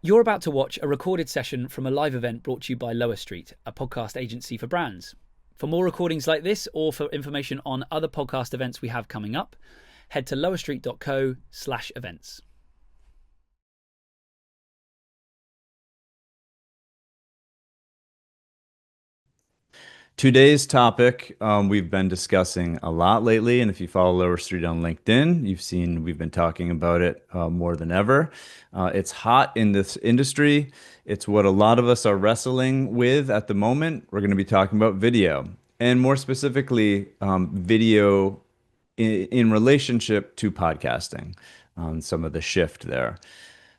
You're about to watch a recorded session from a live event brought to you by Lower Street, a podcast agency for brands. For more recordings like this or for information on other podcast events we have coming up, head to lowerstreet.co/events. Today's topic, we've been discussing a lot lately, and if you follow Lower Street on LinkedIn, you've seen we've been talking about it more than ever. It's hot in this industry. It's what a lot of us are wrestling with at the moment. We're going to be talking about video, and more specifically, video in relationship to podcasting, some of the shift there.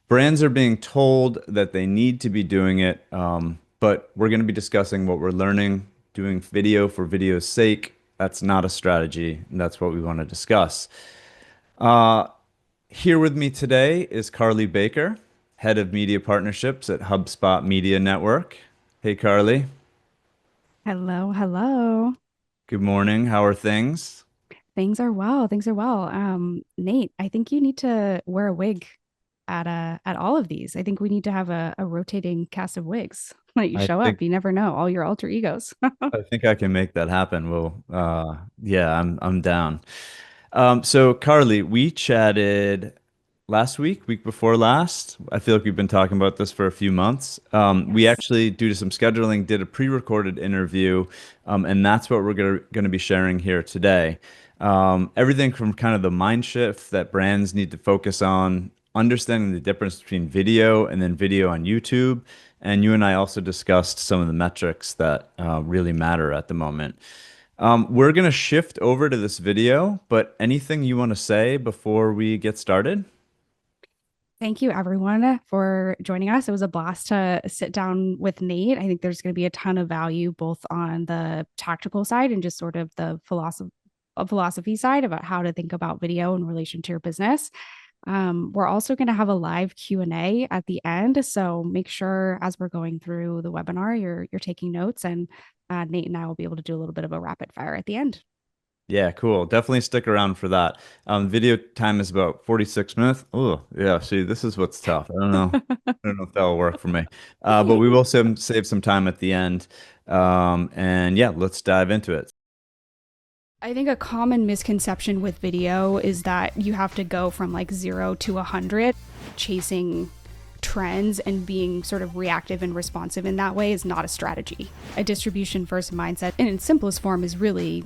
Brands are being told that they need to be doing it, but we're going to be discussing what we're learning. Doing video for video's sake, that's not a strategy, and that's what we want to discuss. Here with me today is Carly Baker, Head of Media Partnerships at HubSpot Media Network. Hey, Carly. Hello, hello. Good morning. How are things? Things are well. Things are well. Nate, I think you need to wear a wig at all of these. I think we need to have a rotating cast of wigs. Let you I show think up. You never know. All your alter egos. I think I can make that happen. Well, yeah, I'm down. So Carly, we chatted last week before last. I feel like we've been talking about this for a few months. We Yes. actually, due to some scheduling, did a pre-recorded interview, and that's what we're going to be sharing here today. Everything from kind of the mind shift that brands need to focus on, understanding the difference between video and then video on YouTube. And you and I also discussed some of the metrics that really matter at the moment. We're going to shift over to this video, but anything you want to say before we get started? Thank you, everyone, for joining us. It was a blast to sit down with Nate. I think there's going to be a ton of value both on the tactical side and just sort of the philosophy side about how to think about video in relation to your business. We're also going to have a live Q&A at the end, so make sure as we're going through the webinar, you're taking notes, and Nate and I will be able to do a little bit of a rapid fire at the end. Yeah, cool. Definitely stick around for that. Video time is about 46 minutes. Oh, yeah. See, this is what's tough. I don't know. I don't know if that'll work for me. But we will save some time at the end. And yeah, let's dive into it. I think a common misconception with video is that you have to go from like 0 to 100. Chasing trends and being sort of reactive and responsive in that way is not a strategy. A distribution first mindset in its simplest form is really,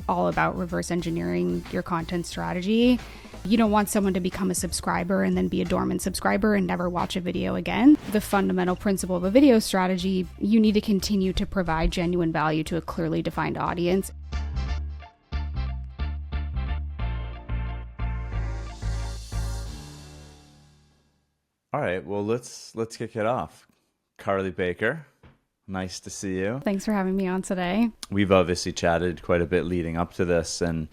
all about reverse engineering your content strategy. You don't want someone to become a subscriber and then be a dormant subscriber and never watch a video again. The fundamental principle of a video strategy, you need to continue to provide genuine value to a clearly defined audience. All right. Well, let's kick it off. Carly Baker, nice to see you. Thanks for having me on today. We've obviously chatted quite a bit leading up to this, and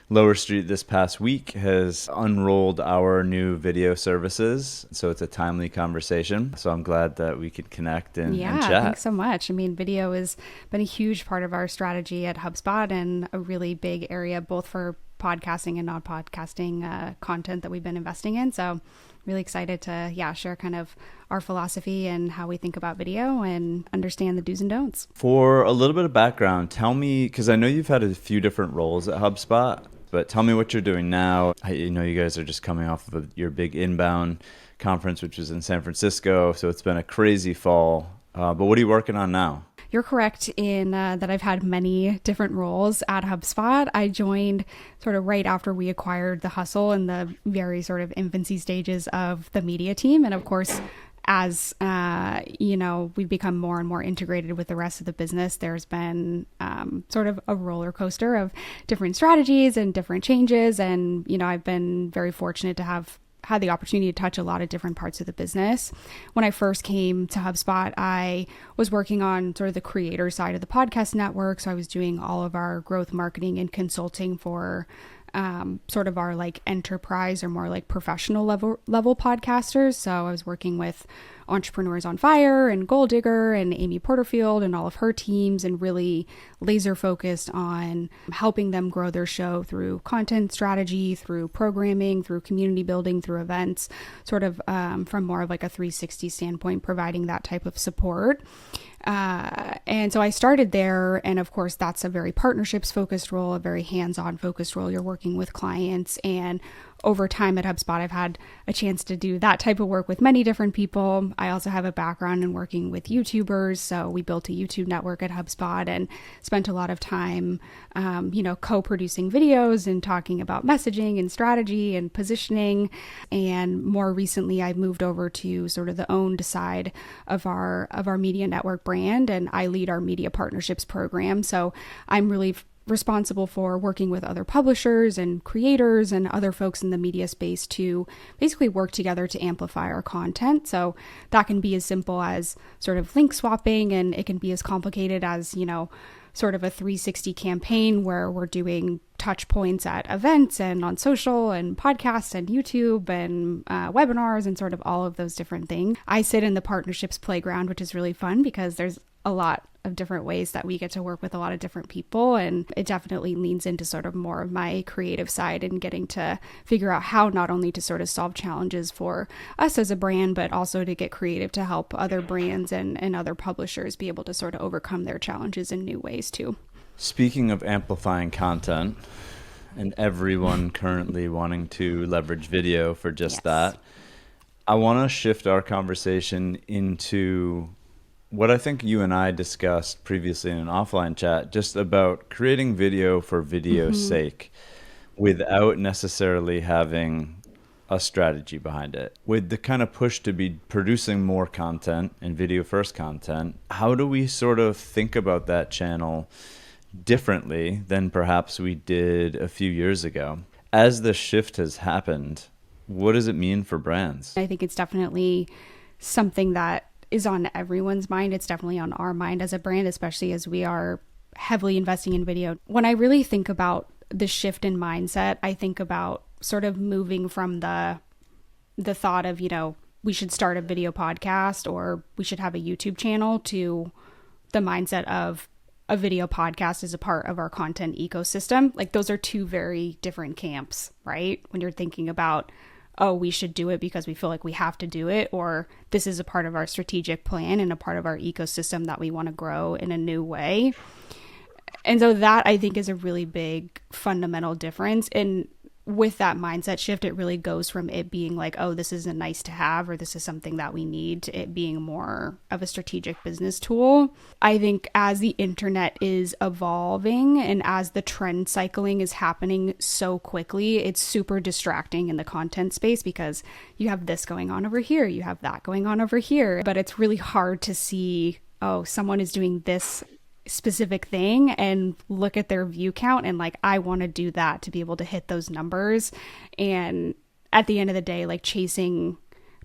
Lower Street this past week has unrolled our new video services. So it's a timely conversation. So I'm glad that we could connect and chat. Thanks so much. I mean, video has been a huge part of our strategy at HubSpot and a really big area both for podcasting and non-podcasting content that we've been investing in. So really excited to share kind of our philosophy and how we think about video and understand the do's and don'ts. For a little bit of background, tell me, because I know you've had a few different roles at HubSpot, but tell me what you're doing now. You guys are just coming off of your big inbound conference, which was in San Francisco. So it's been a crazy fall. But what are you working on now? You're correct in that I've had many different roles at HubSpot. I joined sort of right after we acquired The Hustle in the very sort of infancy stages of the media team. And of course, as we've become more and more integrated with the rest of the business, there's been sort of a roller coaster of different strategies and different changes. And, I've been very fortunate to have had the opportunity to touch a lot of different parts of the business. When I first came to HubSpot, I was working on sort of the creator side of the podcast network. So I was doing all of our growth marketing and consulting for sort of our like enterprise or more like professional level podcasters. So I was working with Entrepreneurs on Fire and Goal Digger and Amy Porterfield and all of her teams, and really laser focused on helping them grow their show through content strategy, through programming, through community building, through events, sort of from more of like a 360 standpoint, providing that type of support. And so I started there, and of course that's a very partnerships focused role, a very hands-on focused role. You're working with clients, and over time at HubSpot, I've had a chance to do that type of work with many different people. I also have a background in working with YouTubers. So we built a YouTube network at HubSpot and spent a lot of time, co-producing videos and talking about messaging and strategy and positioning. And more recently, I moved over to sort of the owned side of our media network brand, and I lead our media partnerships program. So I'm really responsible for working with other publishers and creators and other folks in the media space to basically work together to amplify our content. So that can be as simple as sort of link swapping, and it can be as complicated as, sort of a 360 campaign where we're doing touch points at events and on social and podcasts and YouTube and webinars and sort of all of those different things. I sit in the partnerships playground, which is really fun because there's a lot of different ways that we get to work with a lot of different people, and it definitely leans into sort of more of my creative side and getting to figure out how not only to sort of solve challenges for us as a brand, but also to get creative to help other brands and other publishers be able to sort of overcome their challenges in new ways too. Speaking of amplifying content and everyone currently wanting to leverage video for just that, I want to shift our conversation into what I think you and I discussed previously in an offline chat, just about creating video for video's sake without necessarily having a strategy behind it. With the kind of push to be producing more content and video first content, how do we sort of think about that channel differently than perhaps we did a few years ago? As the shift has happened, what does it mean for brands? I think it's definitely something that is on everyone's mind. It's definitely on our mind as a brand, especially as we are heavily investing in video. When I really think about the shift in mindset, I think about sort of moving from the thought of, we should start a video podcast or we should have a YouTube channel, to the mindset of a video podcast is a part of our content ecosystem. Like, those are two very different camps, right? When you're thinking about, oh, we should do it because we feel like we have to do it, or this is a part of our strategic plan and a part of our ecosystem that we want to grow in a new way. And so that, I think, is a really big fundamental difference. And with that mindset shift, it really goes from it being like, oh, this is a nice to have, or this is something that we need, to it being more of a strategic business tool. I think as the internet is evolving and as the trend cycling is happening so quickly, it's super distracting in the content space because you have this going on over here, you have that going on over here, but it's really hard to see, oh, someone is doing this specific thing and look at their view count and like, I want to do that to be able to hit those numbers. And at the end of the day, like, chasing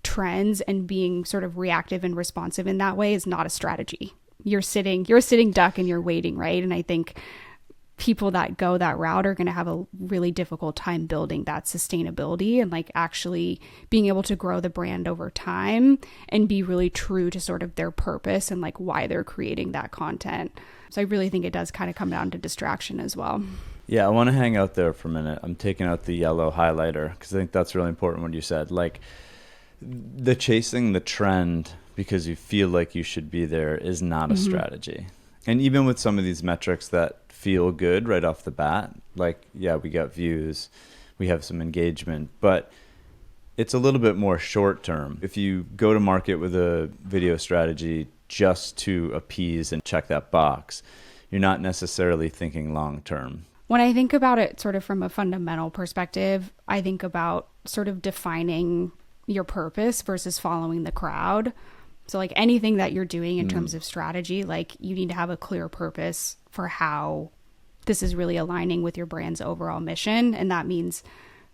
trends and being sort of reactive and responsive in that way is not a strategy. You're sitting duck and you're waiting, right? And I think people that go that route are going to have a really difficult time building that sustainability and like actually being able to grow the brand over time and be really true to sort of their purpose and like why they're creating that content. So I really think it does kind of come down to distraction as well. Yeah, I want to hang out there for a minute. I'm taking out the yellow highlighter because I think that's really important what you said. Like, the chasing the trend because you feel like you should be there is not a strategy. And even with some of these metrics that feel good right off the bat, like, yeah, we got views, we have some engagement, but it's a little bit more short term. If you go to market with a video strategy just to appease and check that box, you're not necessarily thinking long term. When I think about it sort of from a fundamental perspective, I think about sort of defining your purpose versus following the crowd. So like anything that you're doing in terms of strategy, like, you need to have a clear purpose for how this is really aligning with your brand's overall mission. And that means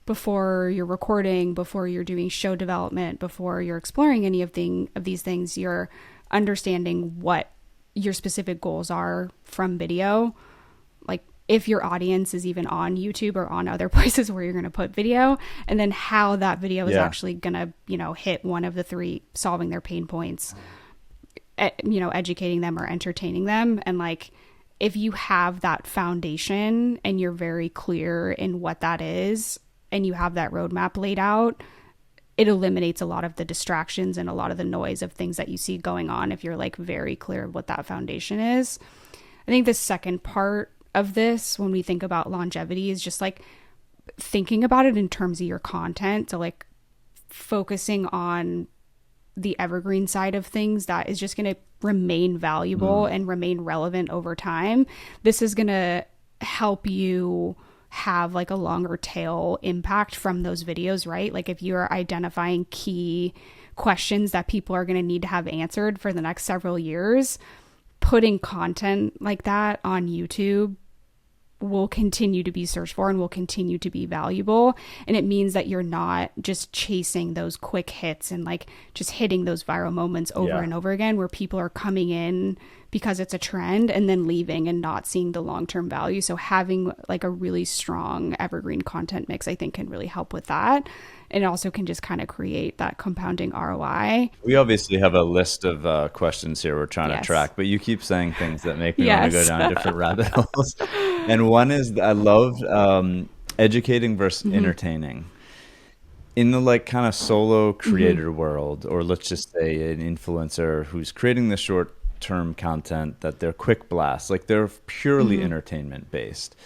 before you're recording, before you're doing show development, before you're exploring any of these things, you're understanding what your specific goals are from video. Like, if your audience is even on YouTube or on other places where you're going to put video, and then how that video is actually going to, you know, hit one of the three, solving their pain points, you know, educating them or entertaining them. And like, if you have that foundation and you're very clear in what that is, and you have that roadmap laid out, it eliminates a lot of the distractions and a lot of the noise of things that you see going on if you're like very clear of what that foundation is. I think the second part of this, when we think about longevity, is just like thinking about it in terms of your content. So like focusing on the evergreen side of things that is just going to remain valuable and remain relevant over time. This is going to help you have like a longer tail impact from those videos, right? Like if you're identifying key questions that people are going to need to have answered for the next several years, putting content like that on YouTube will continue to be searched for and will continue to be valuable. And it means that you're not just chasing those quick hits and like just hitting those viral moments over and over again, where people are coming in because it's a trend and then leaving and not seeing the long-term value. So having like a really strong evergreen content mix, I think, can really help with that. And it also can just kind of create that compounding ROI. We obviously have a list of questions here we're trying to track, but you keep saying things that make me want to go down different rabbit holes. And one is, I love educating versus entertaining. In the like kind of solo creator world, or let's just say an influencer who's creating the short term content that they're quick blasts, like they're purely entertainment based.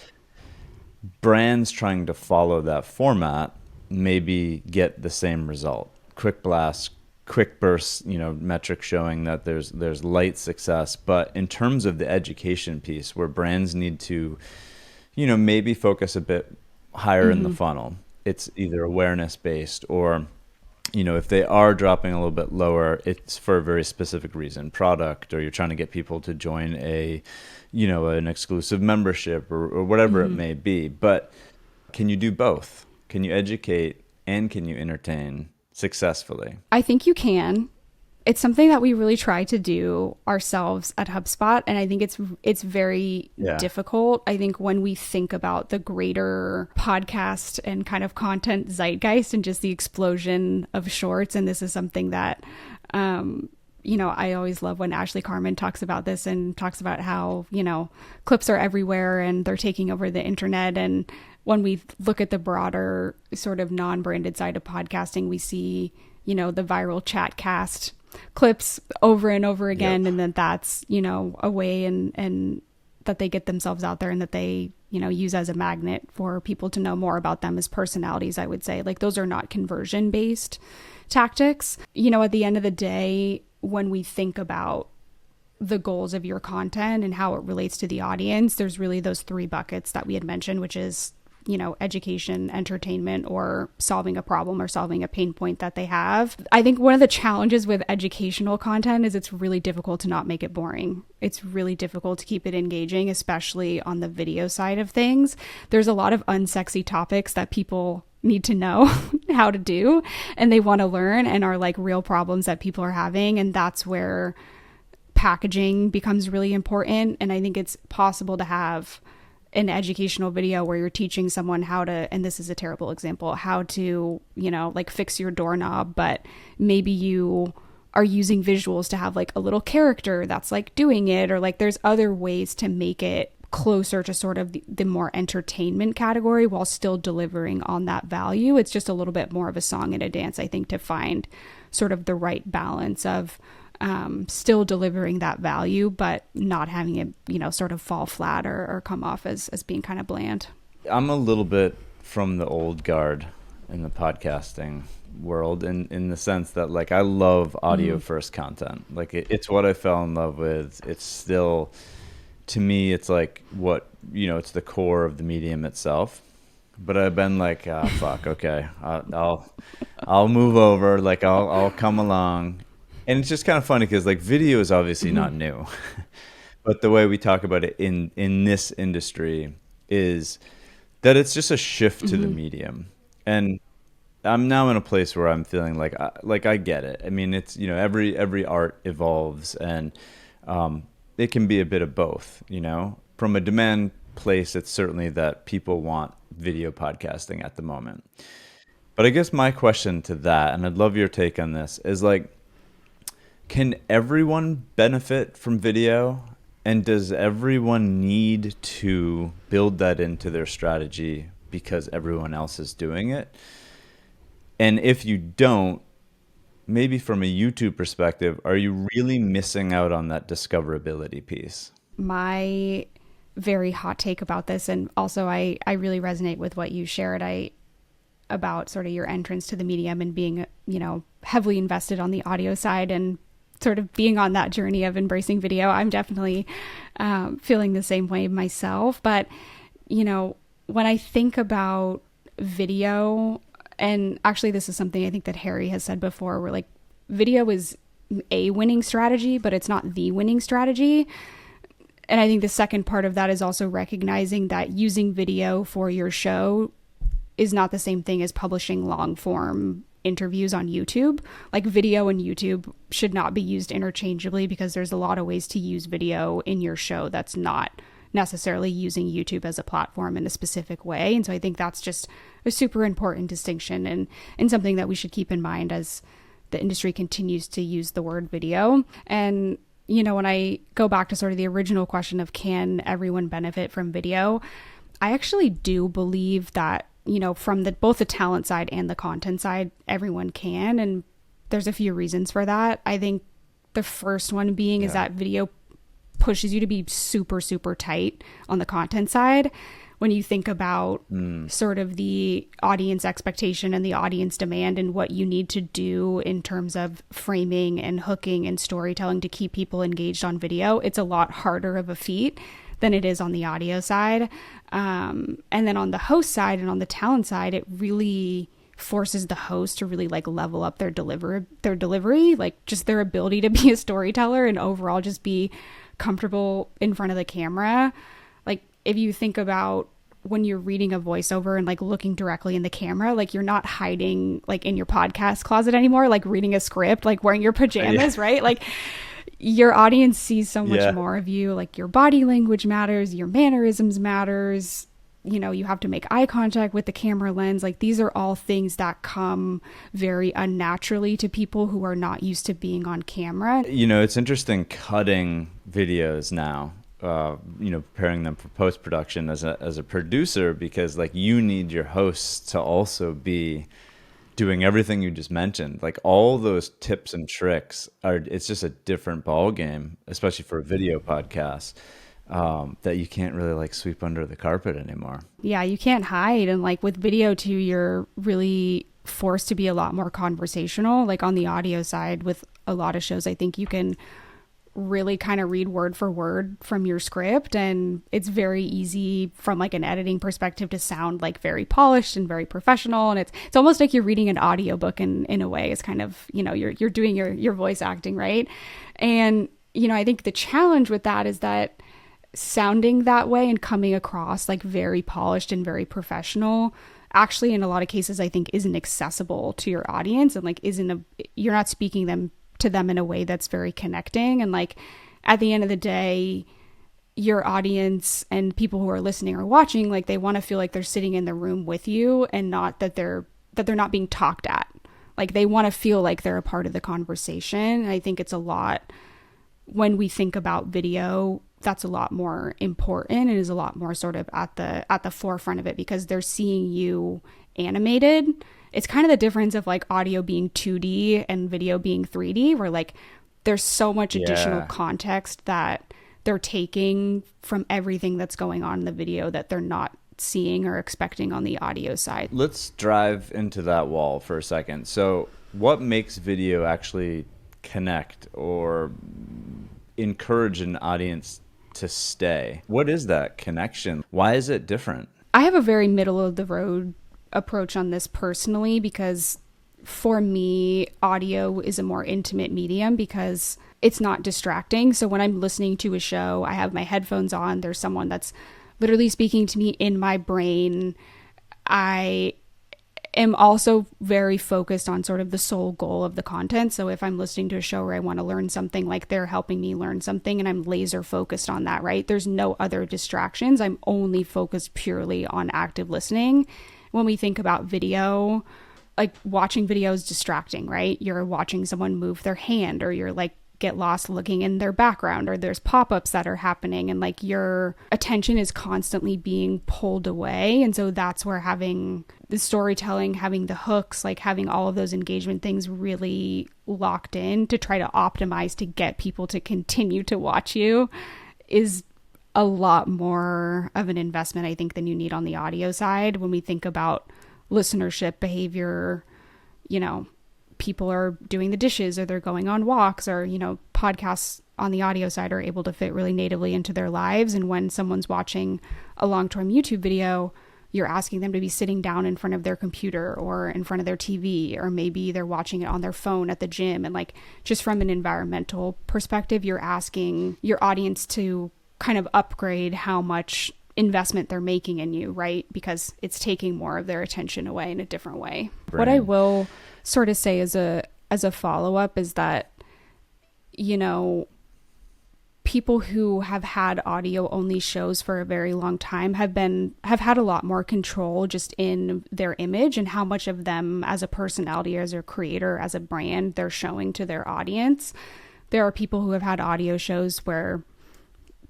Brands trying to follow that format maybe get the same result. Quick blasts, quick bursts, you know, metrics showing that there's light success. But in terms of the education piece, where brands need to, you know, maybe focus a bit higher in the funnel, it's either awareness based, or, you know, if they are dropping a little bit lower, it's for a very specific reason, product, or you're trying to get people to join a, you know, an exclusive membership, or whatever it may be. But can you do both? Can you educate and can you entertain successfully? I think you can. It's something that we really try to do ourselves at HubSpot. And I think it's very difficult. I think when we think about the greater podcast and kind of content zeitgeist and just the explosion of shorts, and this is something that, you know, I always love when Ashley Carmen talks about this and talks about how, you know, clips are everywhere and they're taking over the internet. And when we look at the broader sort of non-branded side of podcasting, we see, you know, the viral chat cast clips over and over again. And then that's, you know, a way and that they get themselves out there and that they, you know, use as a magnet for people to know more about them as personalities, I would say. Like, those are not conversion based tactics. You know, at the end of the day, when we think about the goals of your content and how it relates to the audience, there's really those three buckets that we had mentioned, which is, you know, education, entertainment, or solving a problem or solving a pain point that they have. I think one of the challenges with educational content is it's really difficult to not make it boring. It's really difficult to keep it engaging, especially on the video side of things. There's a lot of unsexy topics that people need to know how to do, and they want to learn, and are like real problems that people are having. And that's where packaging becomes really important. And I think it's possible to have an educational video where you're teaching someone how to, and this is a terrible example, how to, you know, like fix your doorknob, but maybe you are using visuals to have like a little character that's like doing it, or like there's other ways to make it closer to sort of the more entertainment category while still delivering on that value. It's just a little bit more of a song and a dance, I think, to find sort of the right balance of still delivering that value, but not having it, you know, sort of fall flat or come off as being kind of bland. I'm a little bit from the old guard in the podcasting world, in the sense that, like, I love audio first content. Like, it's what I fell in love with. It's still, to me, it's like what, you know, it's the core of the medium itself. But I've been like, fuck, okay, I'll move over, like I'll come along. And it's just kind of funny because, like, video is obviously not new, but the way we talk about it in this industry is that it's just a shift to the medium. And I'm now in a place where I'm feeling like I get it. I mean, it's, you know, every art evolves, and it can be a bit of both, you know. From a demand place, it's certainly that people want video podcasting at the moment. But I guess my question to that, and I'd love your take on this, is like, can everyone benefit from video? And does everyone need to build that into their strategy because everyone else is doing it? And if you don't, maybe from a YouTube perspective, are you really missing out on that discoverability piece? My very hot take about this, and also I really resonate with what you shared about sort of your entrance to the medium and being, heavily invested on the audio side and sort of being on that journey of embracing video. I'm definitely feeling the same way myself. But, when I think about video, and actually this is something I think that Harry has said before, where like video is a winning strategy, but it's not the winning strategy. And I think the second part of that is also recognizing that using video for your show is not the same thing as publishing long form interviews on YouTube. Like video and YouTube should not be used interchangeably, because there's a lot of ways to use video in your show that's not necessarily using YouTube as a platform in a specific way. And so I think that's just a super important distinction, and something that we should keep in mind as the industry continues to use the word video. And, when I go back to sort of the original question of can everyone benefit from video, I actually do believe that, from both the talent side and the content side, everyone can. And there's a few reasons for that. I think the first one being is that video pushes you to be super, super tight on the content side. When you think about sort of the audience expectation and the audience demand and what you need to do in terms of framing and hooking and storytelling to keep people engaged on video, it's a lot harder of a feat than it is on the audio side. And then on the host side and on the talent side, it really forces the host to really like level up their delivery, like just their ability to be a storyteller and overall just be comfortable in front of the camera. Like if you think about when you're reading a voiceover and like looking directly in the camera, like you're not hiding like in your podcast closet anymore, like reading a script, like wearing your pajamas, right? Like your audience sees so much more of you. Like your body language matters, your mannerisms matters. You have to make eye contact with the camera lens. Like these are all things that come very unnaturally to people who are not used to being on camera. It's interesting cutting videos now, preparing them for post-production as a producer, because like you need your hosts to also be doing everything you just mentioned. Like all those tips and tricks it's just a different ball game, especially for a video podcast. That you can't really like sweep under the carpet anymore. Yeah, you can't hide. And like with video too, you're really forced to be a lot more conversational. Like on the audio side with a lot of shows, I think you can really kind of read word for word from your script, and it's very easy from like an editing perspective to sound like very polished and very professional. And it's almost like you're reading an audiobook in a way. It's kind of, you're doing your voice acting, right? And, I think the challenge with that is that sounding that way and coming across like very polished and very professional actually in a lot of cases I think isn't accessible to your audience, and like you're not speaking to them in a way that's very connecting. And like at the end of the day, your audience and people who are listening or watching, like they want to feel like they're sitting in the room with you and not that they're not being talked at. Like they want to feel like they're a part of the conversation. And I think it's a lot, when we think about video, that's a lot more important and is a lot more sort of at the forefront of it, because they're seeing you animated. It's kind of the difference of like audio being 2D and video being 3D, where like there's so much additional context that they're taking from everything that's going on in the video that they're not seeing or expecting on the audio side. Let's drive into that wall for a second. So what makes video actually connect or encourage an audience to stay? What is that connection? Why is it different? I have a very middle of the road approach on this personally, because for me, audio is a more intimate medium because it's not distracting. So when I'm listening to a show, I have my headphones on, there's someone that's literally speaking to me in my brain. I am also very focused on sort of the sole goal of the content. So if I'm listening to a show where I want to learn something, like they're helping me learn something and I'm laser focused on that, right? There's no other distractions. I'm only focused purely on active listening. When we think about video, like watching video is distracting, right? You're watching someone move their hand, or you're like get lost looking in their background, or there's pop-ups that are happening, and like your attention is constantly being pulled away. And so that's where having the storytelling, having the hooks, like having all of those engagement things really locked in to try to optimize to get people to continue to watch you is a lot more of an investment, I think, than you need on the audio side. When we think about listenership behavior, you know, people are doing the dishes, or they're going on walks, or, you know, podcasts on the audio side are able to fit really natively into their lives. And when someone's watching a long-term YouTube video, you're asking them to be sitting down in front of their computer or in front of their TV, or maybe they're watching it on their phone at the gym. And like, just from an environmental perspective, you're asking your audience to kind of upgrade how much investment they're making in you, right? Because it's taking more of their attention away in a different way. Right. What I will sort of say as a follow-up is that, you know, people who have had audio only shows for a very long time have had a lot more control just in their image and how much of them as a personality, as a creator, as a brand, they're showing to their audience. There are people who have had audio shows where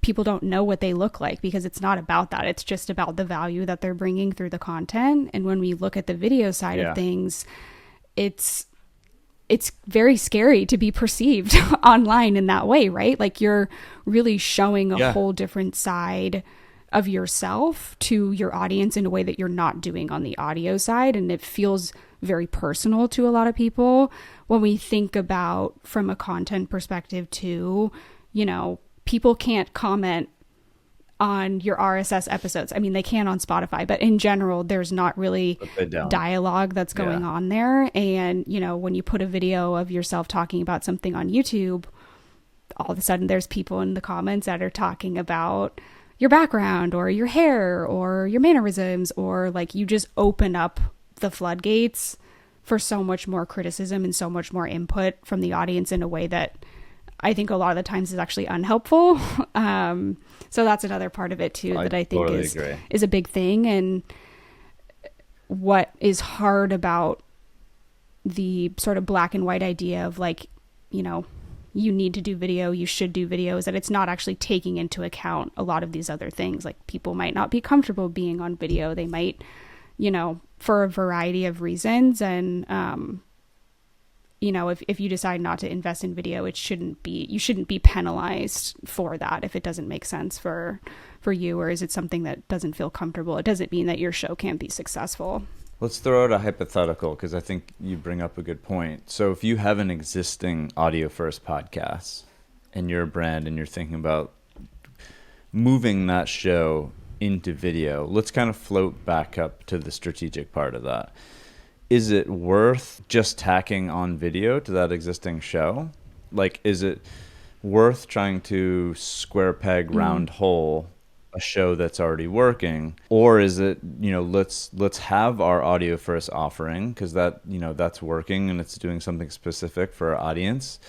people don't know what they look like, because it's not about that. It's just about the value that they're bringing through the content. And when we look at the video side of things, it's very scary to be perceived online in that way, right? Like, you're really showing a whole different side of yourself to your audience in a way that you're not doing on the audio side. And it feels very personal to a lot of people. When we think about from a content perspective too, you know, people can't comment on your RSS episodes. I mean, they can on Spotify, but in general, there's not really dialogue that's going on there. And, you know, when you put a video of yourself talking about something on YouTube, all of a sudden there's people in the comments that are talking about your background or your hair or your mannerisms, or like, you just open up the floodgates for so much more criticism and so much more input from the audience in a way that I think a lot of the times is actually unhelpful. So that's another part of it too, that I think is a big thing. And what is hard about the sort of black and white idea of like, you know, you need to do video, you should do video, is that it's not actually taking into account a lot of these other things. Like, people might not be comfortable being on video. They might, you know, for a variety of reasons. And, you know, if you decide not to invest in video, you shouldn't be penalized for that if it doesn't make sense for you, or is it something that doesn't feel comfortable? It doesn't mean that your show can't be successful. Let's throw out a hypothetical, because I think you bring up a good point. So if you have an existing audio first podcast and you're a brand and you're thinking about moving that show into video, let's kind of float back up to the strategic part of that. Is it worth just tacking on video to that existing show? Like, is it worth trying to square peg round hole a show that's already working? Or is it, you know, let's have our audio first offering, because that, you know, that's working and it's doing something specific for our audience,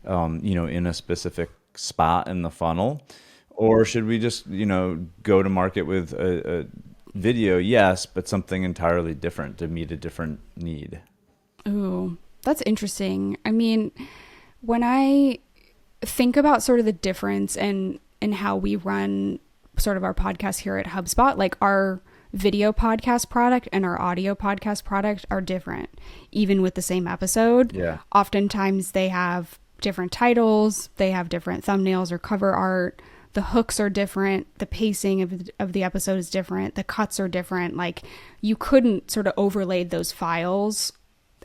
you know, in a specific spot in the funnel? Or should we just, you know, go to market with a video, yes, but something entirely different to meet a different need? Ooh, that's interesting. I mean, when I think about sort of the difference in how we run sort of our podcast here at HubSpot, like, our video podcast product and our audio podcast product are different, even with the same episode. Yeah. Oftentimes they have different titles, they have different thumbnails or cover art. The hooks are different. The pacing of the episode is different. The cuts are different. Like, you couldn't sort of overlay those files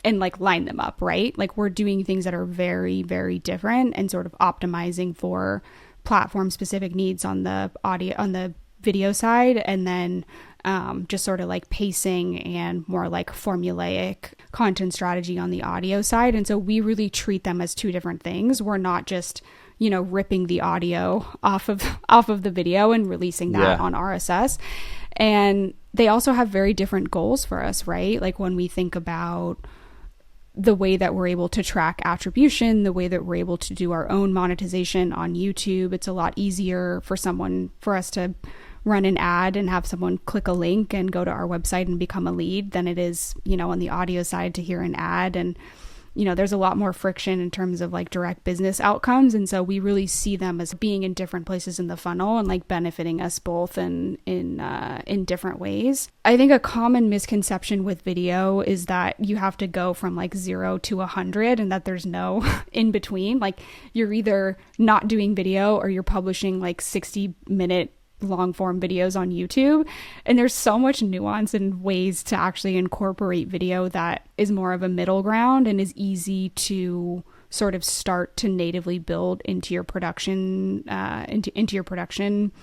and like line them up, right? Like, we're doing things that are very, very different and sort of optimizing for platform specific needs on the audio, on the video side. And then just sort of like pacing and more like formulaic content strategy on the audio side. And so we really treat them as two different things. We're not just, you know, ripping the audio off of the video and releasing that on RSS. And they also have very different goals for us, right? Like when we think about the way that we're able to track attribution, the way that we're able to do our own monetization on YouTube, it's a lot easier for us to run an ad and have someone click a link and go to our website and become a lead than it is, on the audio side to hear an ad. And, there's a lot more friction in terms of like direct business outcomes. And so we really see them as being in different places in the funnel and like benefiting us both in different ways. I think a common misconception with video is that you have to go from like 0 to 100 and that there's no in between. Like you're either not doing video or you're publishing like 60-minute long form videos on YouTube. And there's so much nuance and ways to actually incorporate video that is more of a middle ground and is easy to sort of start to natively build into your production, into your production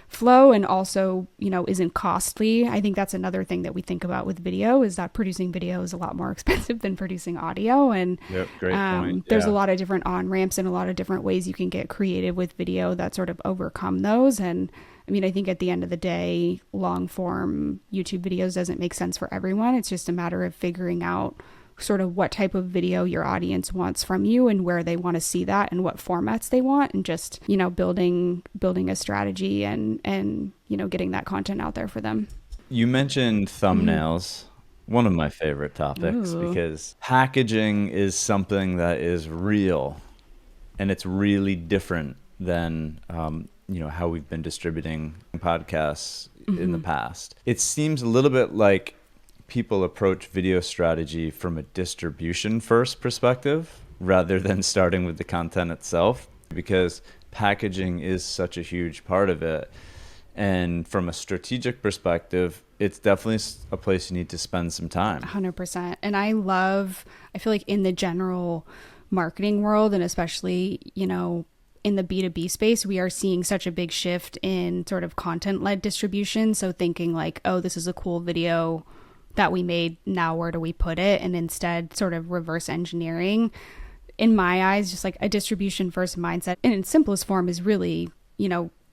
flow, and also, isn't costly. I think that's another thing that we think about with video is that producing video is a lot more expensive than producing audio. And great point. There's a lot of different on-ramps and a lot of different ways you can get creative with video that sort of overcome those. And I think at the end of the day, long form YouTube videos doesn't make sense for everyone. It's just a matter of figuring out sort of what type of video your audience wants from you and where they want to see that and what formats they want, and just, building a strategy and getting that content out there for them. You mentioned thumbnails. One of my favorite topics. Ooh. Because packaging is something that is real and it's really different than, how we've been distributing podcasts in the past. It seems a little bit like people approach video strategy from a distribution first perspective rather than starting with the content itself, because packaging is such a huge part of it. And from a strategic perspective, it's definitely a place you need to spend some time. 100%. And I feel like in the general marketing world, and especially, in the B2B space, we are seeing such a big shift in sort of content-led distribution. So thinking like, oh, this is a cool video that we made, now where do we put it? And instead sort of reverse engineering, in my eyes, just like a distribution first mindset in its simplest form is really,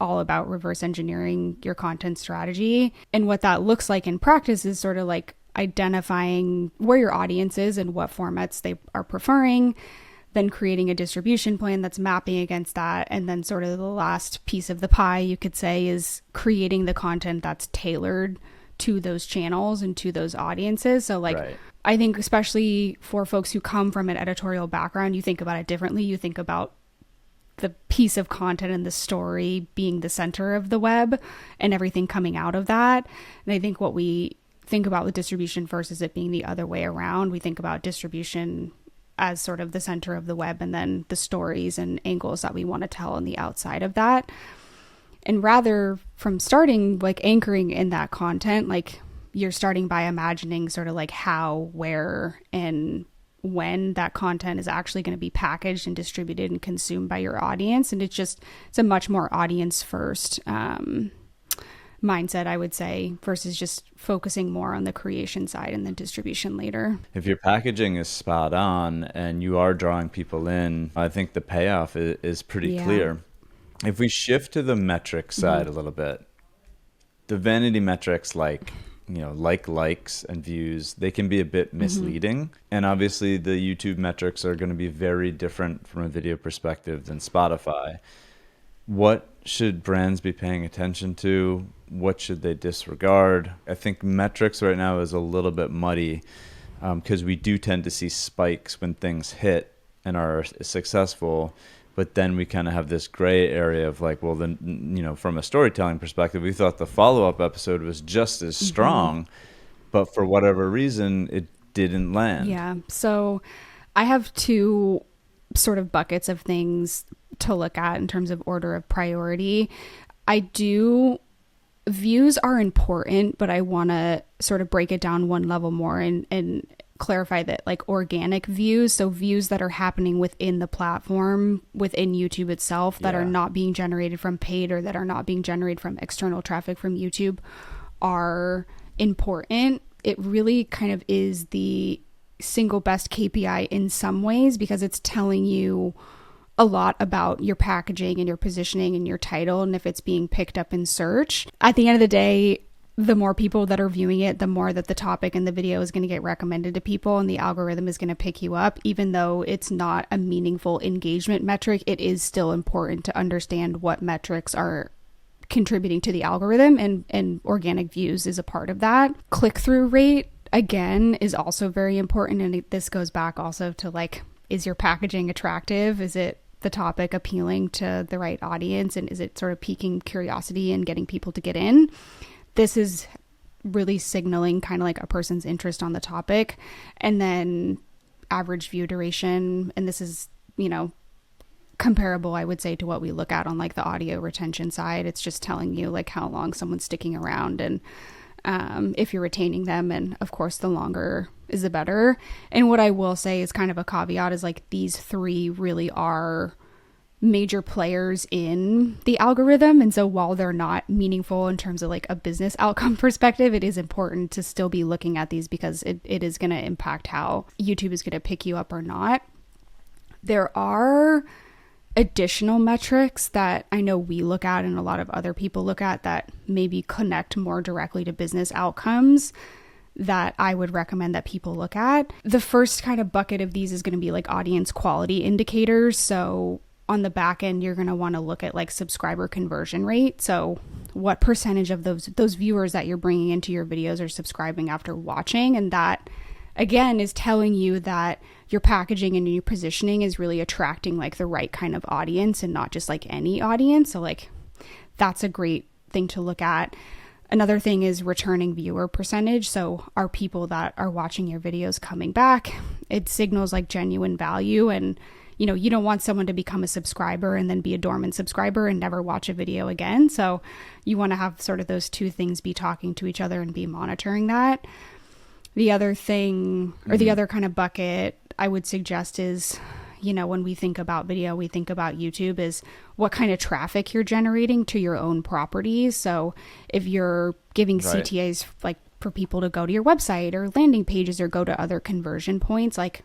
all about reverse engineering your content strategy. And what that looks like in practice is sort of like identifying where your audience is and what formats they are preferring, then creating a distribution plan that's mapping against that. And then sort of the last piece of the pie, you could say, is creating the content that's tailored to those channels and to those audiences. So like, right. I think especially for folks who come from an editorial background, you think about it differently. You think about the piece of content and the story being the center of the web and everything coming out of that. And I think what we think about with distribution first is it being the other way around. We think about distribution as sort of the center of the web and then the stories and angles that we want to tell on the outside of that. And rather from starting like anchoring in that content, like you're starting by imagining sort of like how, where, and when that content is actually going to be packaged and distributed and consumed by your audience. And it's a much more audience first mindset, I would say, versus just focusing more on the creation side and the distribution later. If your packaging is spot on and you are drawing people in, I think the payoff is pretty clear. If we shift to the metric side a little bit, the vanity metrics like likes and views, they can be a bit misleading. And obviously the YouTube metrics are going to be very different from a video perspective than Spotify. What should brands be paying attention to? What should they disregard? I think metrics right now is a little bit muddy because we do tend to see spikes when things hit and are successful. But then we kind of have this gray area of like, well, then, from a storytelling perspective, we thought the follow-up episode was just as strong, but for whatever reason, it didn't land. Yeah. So I have two sort of buckets of things to look at in terms of order of priority. Views are important, but I want to sort of break it down one level more and clarify that like organic views, so views that are happening within the platform, within YouTube itself, that are not being generated from paid or that are not being generated from external traffic from YouTube, are important. It really kind of is the single best KPI in some ways because it's telling you a lot about your packaging and your positioning and your title and if it's being picked up in search. At the end of the day, the more people that are viewing it, the more that the topic and the video is going to get recommended to people, and the algorithm is going to pick you up. Even though it's not a meaningful engagement metric, it is still important to understand what metrics are contributing to the algorithm, and organic views is a part of that. Click-through rate, again, is also very important, and this goes back also to like, is your packaging attractive? Is it the topic appealing to the right audience, and is it sort of piquing curiosity and getting people to get in? This is really signaling kind of like a person's interest on the topic. And then average view duration, and this is, you know, comparable, I would say, to what we look at on like the audio retention side. It's just telling you like how long someone's sticking around, and if you're retaining them, and of course the longer is the better. And what I will say is kind of a caveat is like, these three really are major players in the algorithm, and so while they're not meaningful in terms of like a business outcome perspective, it is important to still be looking at these, because it is going to impact how YouTube is going to pick you up or not. There are additional metrics that I know we look at and a lot of other people look at that maybe connect more directly to business outcomes that I would recommend that people look at. The first kind of bucket of these is going to be like audience quality indicators. So on the back end, you're going to want to look at like subscriber conversion rate. So what percentage of those viewers that you're bringing into your videos are subscribing after watching, and that again is telling you that your packaging and your positioning is really attracting like the right kind of audience and not just like any audience. So like, that's a great thing to look at. Another thing is returning viewer percentage. So are people that are watching your videos coming back? It signals like genuine value, and you know, you don't want someone to become a subscriber and then be a dormant subscriber and never watch a video again. So you want to have sort of those two things be talking to each other and be monitoring that. The other thing, or the other kind of bucket I would suggest is, you know, when we think about video, we think about YouTube, is what kind of traffic you're generating to your own properties. So if you're giving CTAs like for people to go to your website or landing pages or go to other conversion points, like,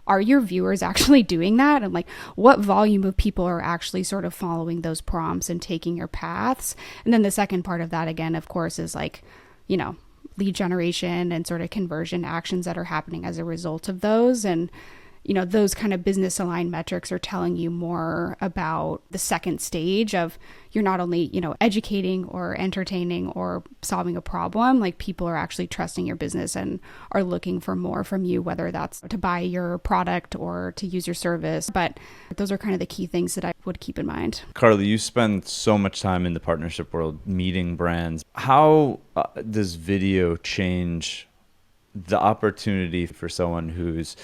are your viewers actually doing that? And like, what volume of people are actually sort of following those prompts and taking your paths? And then the second part of that, again, of course, is like, you know, lead generation and sort of conversion actions that are happening as a result of those. And, you know, those kind of business aligned metrics are telling you more about the second stage of, you're not only, you know, educating or entertaining or solving a problem, like people are actually trusting your business and are looking for more from you, whether that's to buy your product or to use your service. But those are kind of the key things that I would keep in mind. Carly, you spend so much time in the partnership world meeting brands. How does video change the opportunity for someone who's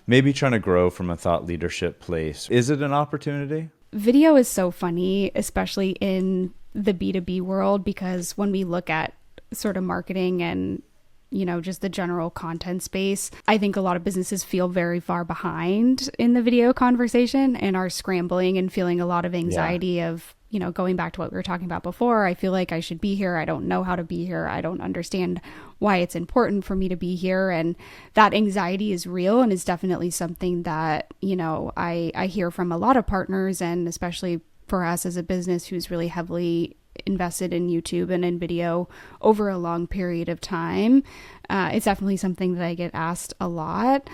maybe trying to grow from a thought leadership place? Is it an opportunity? Video is so funny, especially in the B2B world, because when we look at sort of marketing and, you know, just the general content space, I think a lot of businesses feel very far behind in the video conversation and are scrambling and feeling a lot of anxiety of, you know, going back to what we were talking about before. I feel like I should be here. I don't know how to be here. I don't understand why it's important for me to be here. And that anxiety is real and is definitely something that, you know, I hear from a lot of partners, and especially for us as a business who's really heavily invested in YouTube and in video over a long period of time. It's definitely something that I get asked a lot.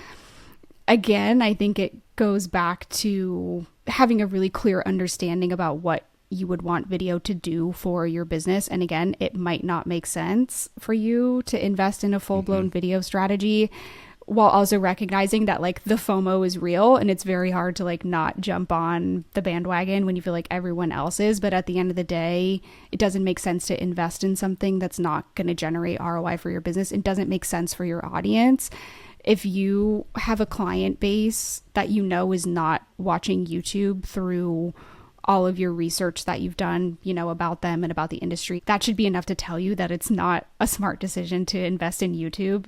Again, I think it goes back to having a really clear understanding about what you would want video to do for your business. And again, it might not make sense for you to invest in a full-blown video strategy, while also recognizing that like the FOMO is real and it's very hard to like not jump on the bandwagon when you feel like everyone else is. But at the end of the day, it doesn't make sense to invest in something that's not going to generate ROI for your business. It doesn't make sense for your audience. If you have a client base that you know is not watching YouTube through all of your research that you've done, you know, about them and about the industry, that should be enough to tell you that it's not a smart decision to invest in YouTube,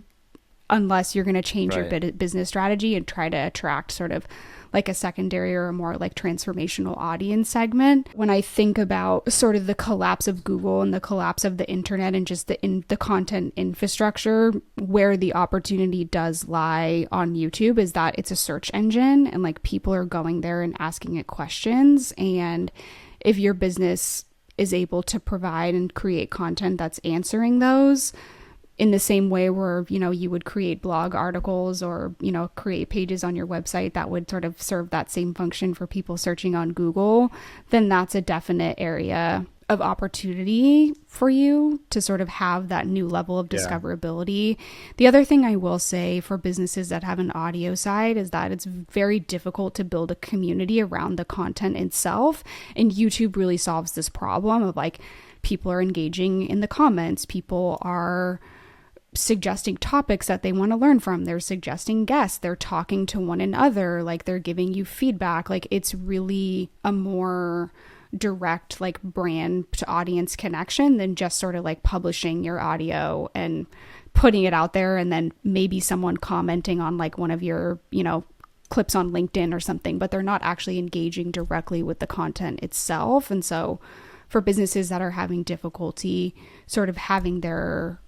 unless you're going to change your business strategy and try to attract sort of like a secondary or a more like transformational audience segment. When I think about sort of the collapse of Google and the collapse of the internet and just the content infrastructure, where the opportunity does lie on YouTube is that it's a search engine and like people are going there and asking it questions. And if your business is able to provide and create content that's answering those in the same way where, you would create blog articles or, create pages on your website that would sort of serve that same function for people searching on Google, then that's a definite area of opportunity for you to sort of have that new level of discoverability. The other thing I will say for businesses that have an audio side is that it's very difficult to build a community around the content itself. And YouTube really solves this problem of like, people are engaging in the comments, people are suggesting topics that they want to learn from, they're suggesting guests, they're talking to one another, like they're giving you feedback. Like it's really a more direct like brand to audience connection than just sort of like publishing your audio and putting it out there and then maybe someone commenting on like one of your clips on LinkedIn or something, but they're not actually engaging directly with the content itself. And so for businesses that are having difficulty sort of having their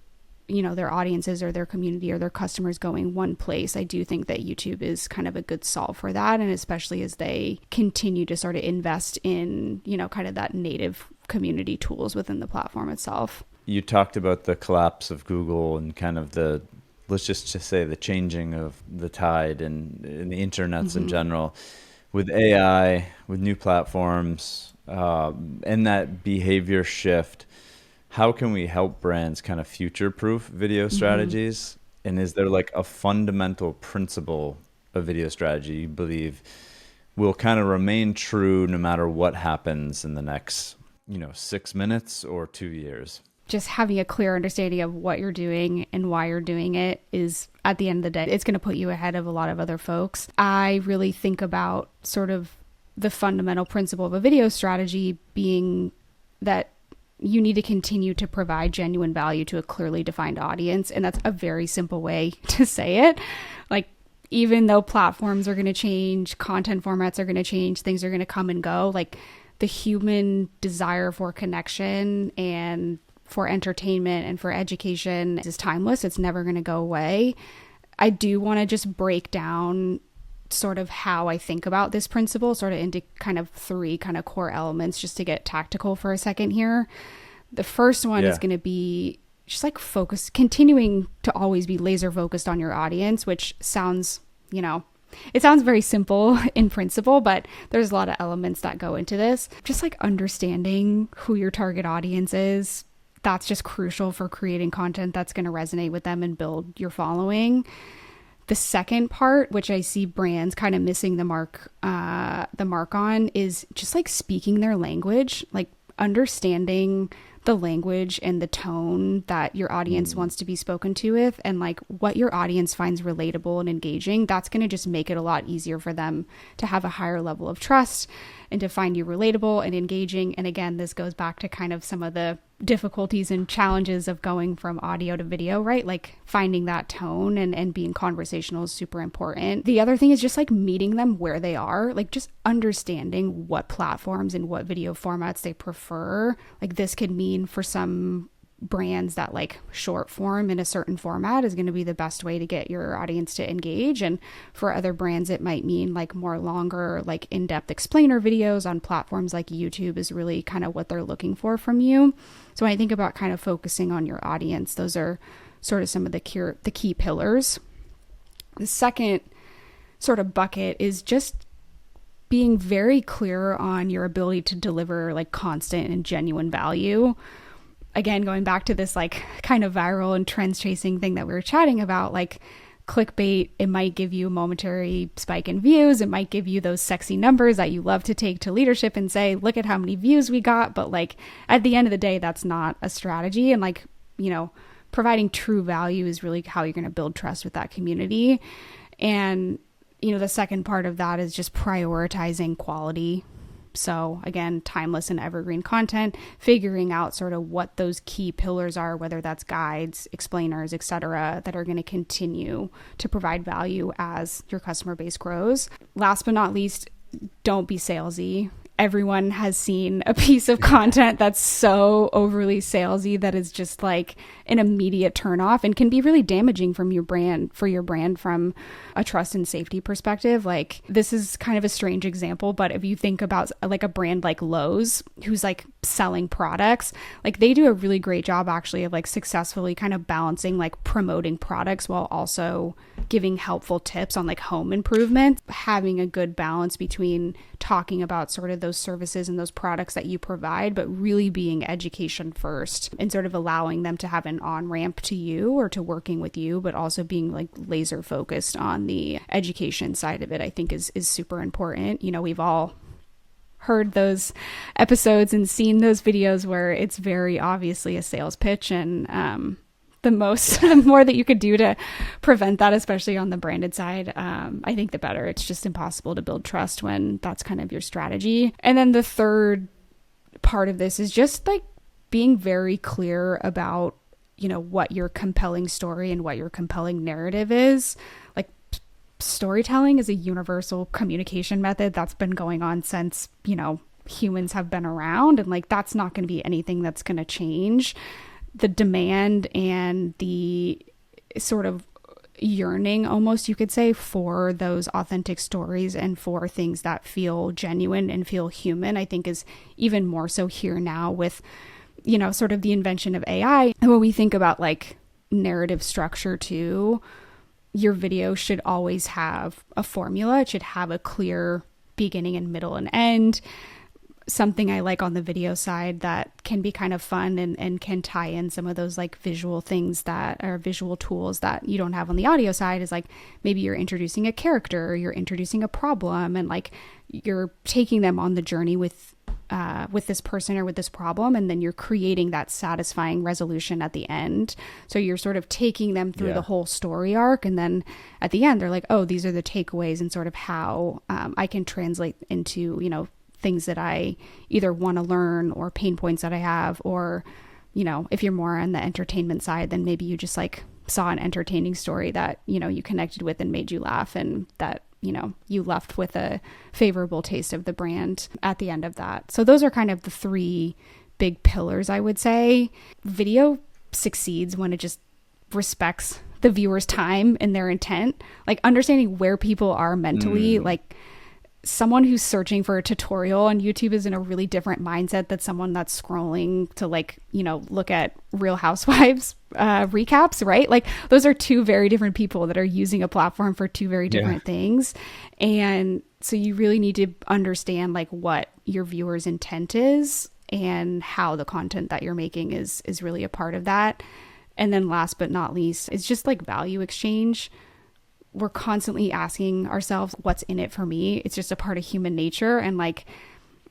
audiences or their community or their customers going one place, I do think that YouTube is kind of a good solve for that. And especially as they continue to sort of invest in, kind of that native community tools within the platform itself. You talked about the collapse of Google and kind of let's just say the changing of the tide and the internets in general. With AI, with new platforms, and that behavior shift, how can we help brands kind of future-proof video strategies? And is there like a fundamental principle of video strategy you believe will kind of remain true no matter what happens in the next, 6 minutes or 2 years? Just having a clear understanding of what you're doing and why you're doing it is, at the end of the day, it's going to put you ahead of a lot of other folks. I really think about sort of the fundamental principle of a video strategy being that you need to continue to provide genuine value to a clearly defined audience. And that's a very simple way to say it. Like, even though platforms are going to change, content formats are going to change, things are going to come and go, like the human desire for connection and for entertainment and for education is timeless. It's never going to go away. I do want to just break down sort of how I think about this principle sort of into kind of 3 kind of core elements, just to get tactical for a second here. The first one is going to be just like continuing to always be laser focused on your audience, which sounds, it sounds very simple in principle, but there's a lot of elements that go into this. Just like understanding who your target audience is. That's just crucial for creating content that's going to resonate with them and build your following. The second part, which I see brands kind of missing the mark on, is just like speaking their language, like understanding the language and the tone that your audience wants to be spoken to with, and like what your audience finds relatable and engaging. That's going to just make it a lot easier for them to have a higher level of trust and to find you relatable and engaging. And again, this goes back to kind of some of the difficulties and challenges of going from audio to video, right? Like finding that tone and being conversational is super important. The other thing is just like meeting them where they are, like just understanding what platforms and what video formats they prefer. Like this could mean for some brands that like short form in a certain format is going to be the best way to get your audience to engage, and for other brands it might mean like more longer, like in-depth explainer videos on platforms like YouTube is really kind of what they're looking for from you. So when I think about kind of focusing on your audience, those are sort of some of the key pillars. The second sort of bucket is just being very clear on your ability to deliver like constant and genuine value. Again, going back to this like kind of viral and trends chasing thing that we were chatting about, like clickbait, it might give you a momentary spike in views. It might give you those sexy numbers that you love to take to leadership and say, look at how many views we got. But like at the end of the day, that's not a strategy. And like, providing true value is really how you're going to build trust with that community. And, the second part of that is just prioritizing quality. So again, timeless and evergreen content, figuring out sort of what those key pillars are, whether that's guides, explainers, etc., that are going to continue to provide value as your customer base grows. Last but not least, don't be salesy. everyone has seen a piece of content that's so overly salesy that is just like an immediate turnoff and can be really damaging from your brand from a trust and safety perspective. Like, this is kind of a strange example, but if you think about like a brand like Lowe's, who's like selling products, like they do a really great job actually of like successfully kind of balancing like promoting products while also giving helpful tips on like home improvement, having a good balance between talking about sort of those services and those products that you provide, but really being education first and sort of allowing them to have an on-ramp to you or to working with you, but also being like laser focused on the education side of it, I think is super important. You know, we've all heard those episodes and seen those videos where it's very obviously a sales pitch, and the more that you could do to prevent that, especially on the branded side, I think the better. It's just impossible to build trust when that's kind of your strategy. And then the third part of this is just like being very clear about, you know, what your compelling story and what your compelling narrative is. Like, storytelling is a universal communication method that's been going on since, you know, humans have been around, and like that's not going to be anything that's going to change. The demand and the sort of yearning, almost you could say, for those authentic stories and for things that feel genuine and feel human, I think is even more so here now with, you know, sort of the invention of AI. And when we think about like narrative structure too, your video should always have a formula. It should have a clear beginning and middle and end. Something I like on the video side that can be kind of fun and can tie in some of those like visual things that are visual tools that you don't have on the audio side is like maybe you're introducing a character or you're introducing a problem, and like you're taking them on the journey with this person or with this problem, and then you're creating that satisfying resolution at the end. So you're sort of taking them through the whole story arc, and then at the end they're like, oh, these are the takeaways and sort of how I can translate into, you know, things that I either want to learn or pain points that I have, or, you know, if you're more on the entertainment side, then maybe you just like saw an entertaining story that, you know, you connected with and made you laugh, and that, you know, you left with a favorable taste of the brand at the end of that. So those are kind of the three big pillars, I would say. Video succeeds when it just respects the viewer's time and their intent, like understanding where people are mentally. Like, someone who's searching for a tutorial on YouTube is in a really different mindset than someone that's scrolling to, like, you know, look at Real Housewives recaps, right? Like, those are two very different people that are using a platform for two very different things. And so you really need to understand like what your viewer's intent is and how the content that you're making is really a part of that. And then last but not least, it's just like value exchange. We're constantly asking ourselves, what's in it for me? It's just a part of human nature. And like,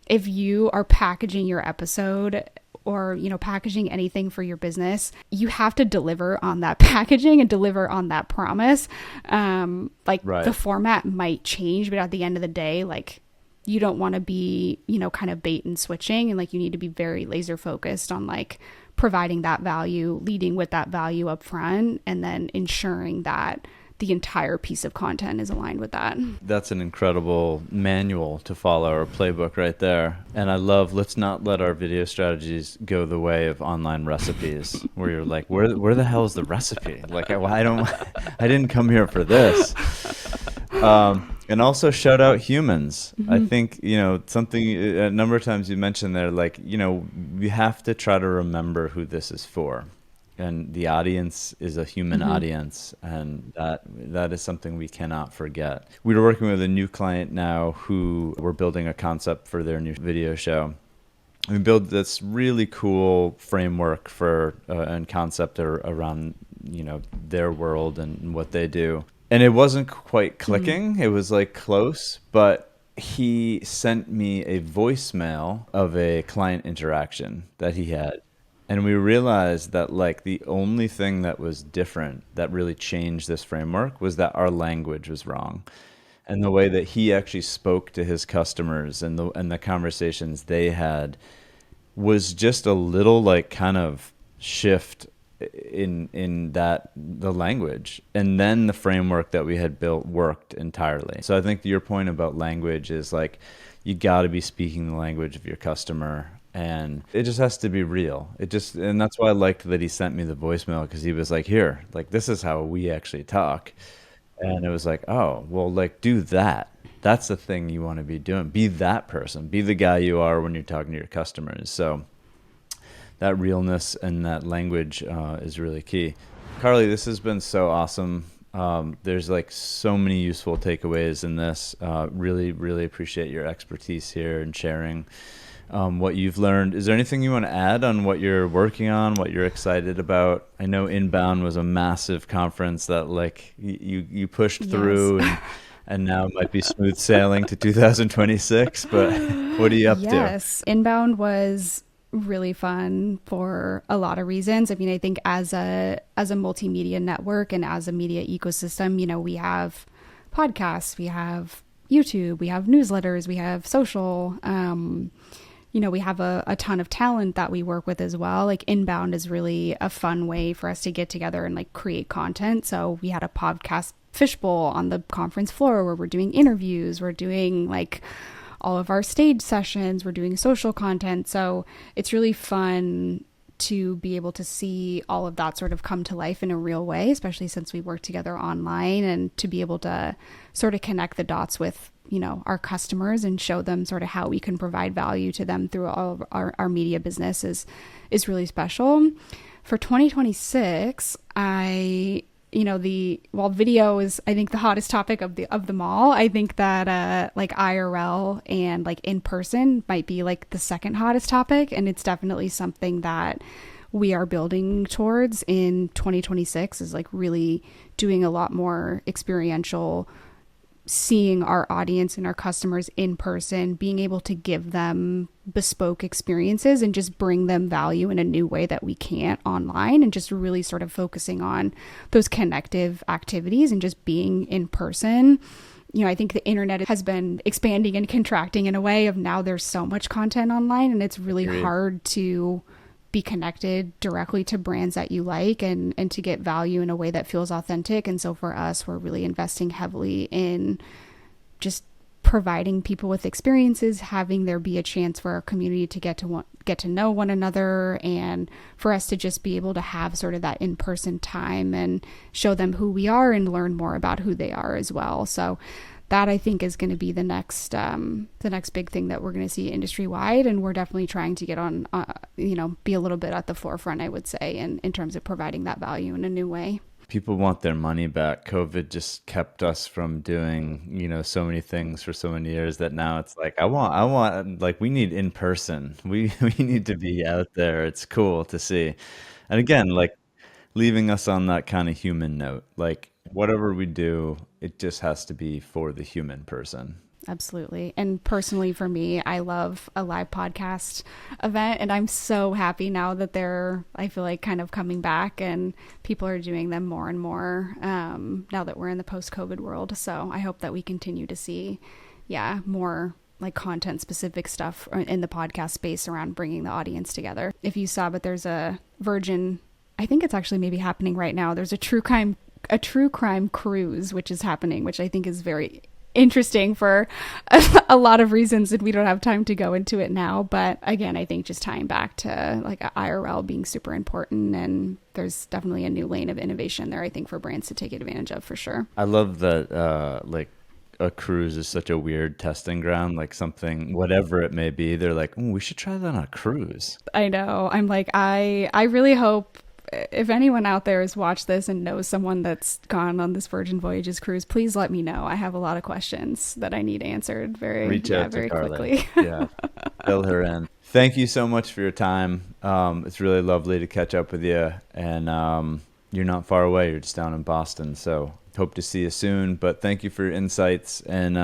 if you are packaging your episode or, you know, packaging anything for your business, you have to deliver on that packaging and deliver on that promise. The format might change, but at the end of the day, like, you don't want to be, you know, kind of bait and switching. And like, you need to be very laser focused on like providing that value, leading with that value up front, and then ensuring that the entire piece of content is aligned with that. That's an incredible manual to follow, or playbook right there. And I love, let's not let our video strategies go the way of online recipes where you're like, where the hell is the recipe? Like, I didn't come here for this. And also shout out humans. I think, you know, something a number of times you mentioned there, like, you know, we have to try to remember who this is for. And the audience is a human audience, and that is something we cannot forget. We were working with a new client now who we're building a concept for their new video show. We built this really cool framework for and concept around, you know, their world and what they do. And it wasn't quite clicking. It was like close, but he sent me a voicemail of a client interaction that he had. And we realized that like the only thing that was different that really changed this framework was that our language was wrong. And the way that he actually spoke to his customers and the conversations they had was just a little like kind of shift in that the language, and then the framework that we had built worked entirely. So I think your point about language is like, you got to be speaking the language of your customer, and it just has to be real. And that's why I liked that he sent me the voicemail, because he was like, here, like, this is how we actually talk. And it was like, oh, well, like, do that. That's the thing you want to be doing. Be that person. Be the guy you are when you're talking to your customers. So that realness and that language is really key. Carly, this has been so awesome. There's like so many useful takeaways in this. Really, really appreciate your expertise here and sharing what you've learned. Is there anything you want to add on what you're working on, what you're excited about? I know Inbound was a massive conference that like you pushed through, and now it might be smooth sailing to 2026, but what are you up to? Yes, Inbound was really fun for a lot of reasons. I mean, I think as a multimedia network and as a media ecosystem, you know, we have podcasts, we have YouTube, we have newsletters, we have social, you know, we have a ton of talent that we work with as well. Like Inbound is really a fun way for us to get together and like create content. So we had a podcast fishbowl on the conference floor where we're doing interviews, we're doing like all of our stage sessions, we're doing social content. So it's really fun to be able to see all of that sort of come to life in a real way, especially since we work together online, and to be able to sort of connect the dots with, you know, our customers and show them sort of how we can provide value to them through all of our media business is really special. For 2026, while video is, I think, the hottest topic of them all, I think that like IRL and like in person might be like the second hottest topic, and it's definitely something that we are building towards in 2026, is like really doing a lot more experiential, seeing our audience and our customers in person, being able to give them bespoke experiences and just bring them value in a new way that we can't online, and just really sort of focusing on those connective activities and just being in person. You know, I think the internet has been expanding and contracting in a way of now there's so much content online, and it's really hard to be connected directly to brands that you like and to get value in a way that feels authentic. And so for us, we're really investing heavily in just providing people with experiences, having there be a chance for our community to get to know one another, and for us to just be able to have sort of that in-person time and show them who we are and learn more about who they are as well. So that, I think, is going to be the next big thing that we're going to see industry wide, and we're definitely trying to get on, be a little bit at the forefront, I would say, in terms of providing that value in a new way. People want their money back. COVID just kept us from doing, you know, so many things for so many years that now it's like, I want, like, we need in person. We need to be out there. It's cool to see. And again, like, leaving us on that kind of human note, like, whatever we do, it just has to be for the human person. Absolutely. And personally, for me, I love a live podcast event, and I'm so happy now that they're, I feel like, kind of coming back, and people are doing them more and more now that we're in the post-COVID world. So I hope that we continue to see, more like content specific stuff in the podcast space around bringing the audience together. If you saw, but there's a Virgin, I think it's actually maybe happening right now. There's a true crime cruise, which is happening, which I think is very interesting for a lot of reasons, and we don't have time to go into it now. But again, I think just tying back to like IRL being super important, and there's definitely a new lane of innovation there, I think, for brands to take advantage of, for sure. I love that like a cruise is such a weird testing ground, like something, whatever it may be, they're like, we should try that on a cruise. I know. I'm like, I really hope, if anyone out there has watched this and knows someone that's gone on this Virgin Voyages cruise, please let me know. I have a lot of questions that I need answered very quickly. Yeah, fill her in. Thank you so much for your time. It's really lovely to catch up with you, and you're not far away. You're just down in Boston, so hope to see you soon. But thank you for your insights, and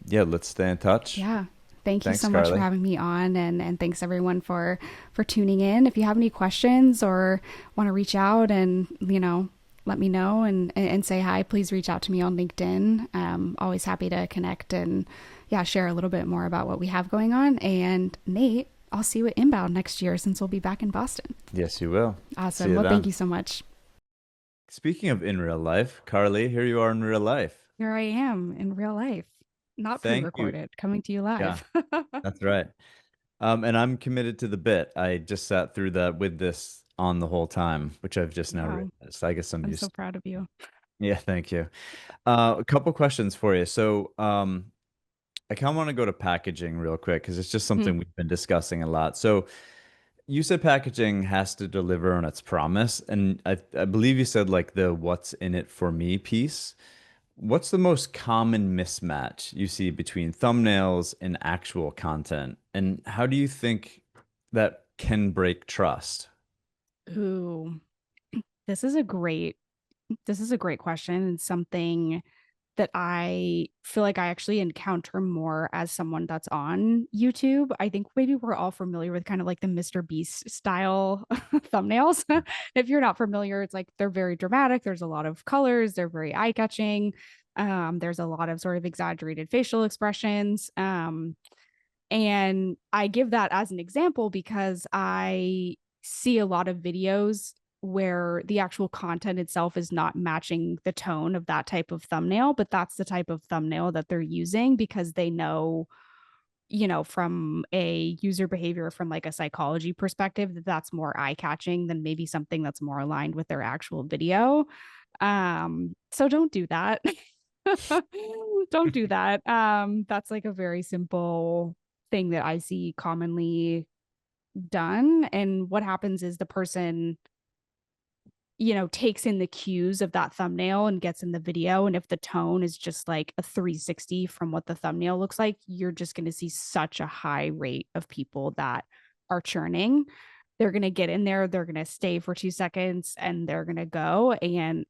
let's stay in touch. Yeah. Thanks so much, Carly, for having me on, and thanks everyone for tuning in. If you have any questions or want to reach out and, you know, let me know and say hi, please reach out to me on LinkedIn. Always happy to connect and share a little bit more about what we have going on. And Nate, I'll see you at Inbound next year, since we'll be back in Boston. Yes, you will. Awesome. Well, thank you so much. Speaking of in real life, Carly, here you are in real life. Here I am in real life. Not Thank you. pre-recorded, coming to you Yeah, live. that's right. And I'm committed to the bit. I just sat through that with this on the whole time, which I've just now Wow, realized. I guess I'm I'm so used. proud of you. Yeah, thank you. A couple questions for you. So, I kind of want to go to packaging real quick because it's just Mhm. something we've been discussing a lot. So, you said packaging has to deliver on its promise, and I believe you said like the "what's in it for me" piece. What's the most common mismatch you see between thumbnails and actual content? And how do you think that can break trust? Ooh, this is a great this is a great question and something that I feel like I actually encounter more as someone that's on YouTube. I think maybe we're all familiar with kind of like the Mr. Beast style thumbnails. If you're not familiar, it's like they're very dramatic. There's a lot of colors, they're very eye catching. There's a lot of sort of exaggerated facial expressions. And I give that as an example because I see a lot of videos where the actual content itself is not matching the tone of that type of thumbnail, but that's the type of thumbnail that they're using because they know, from a user behavior, from like a psychology perspective, that that's more eye catching than maybe something that's more aligned with their actual video. So don't do that. Don't do that. That's like a very simple thing that I see commonly done. And what happens is the person, takes in the cues of that thumbnail and gets in the video. And if the tone is just like a 360 from what the thumbnail looks like, you're just going to see such a high rate of people that are churning. They're going to get in there, they're going to stay for 2 seconds, and they're going to go. And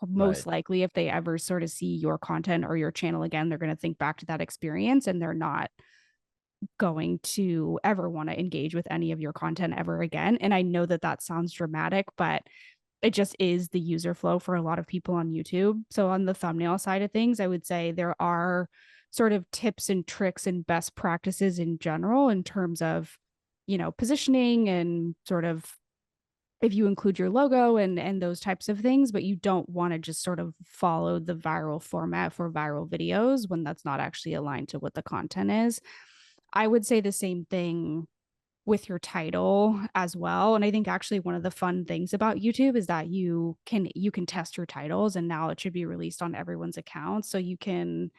most Right. likely, if they ever sort of see your content or your channel again, they're going to think back to that experience and they're not going to ever want to engage with any of your content ever again. And I know that that sounds dramatic, but it just is the user flow for a lot of people on YouTube. So on the thumbnail side of things, I would say there are sort of tips and tricks and best practices in general in terms of, positioning and sort of if you include your logo and those types of things, but you don't want to just sort of follow the viral format for viral videos when that's not actually aligned to what the content is. I would say the same thing with your title as well. And I think actually one of the fun things about YouTube is that you can test your titles, and now it should be released on everyone's account. So you can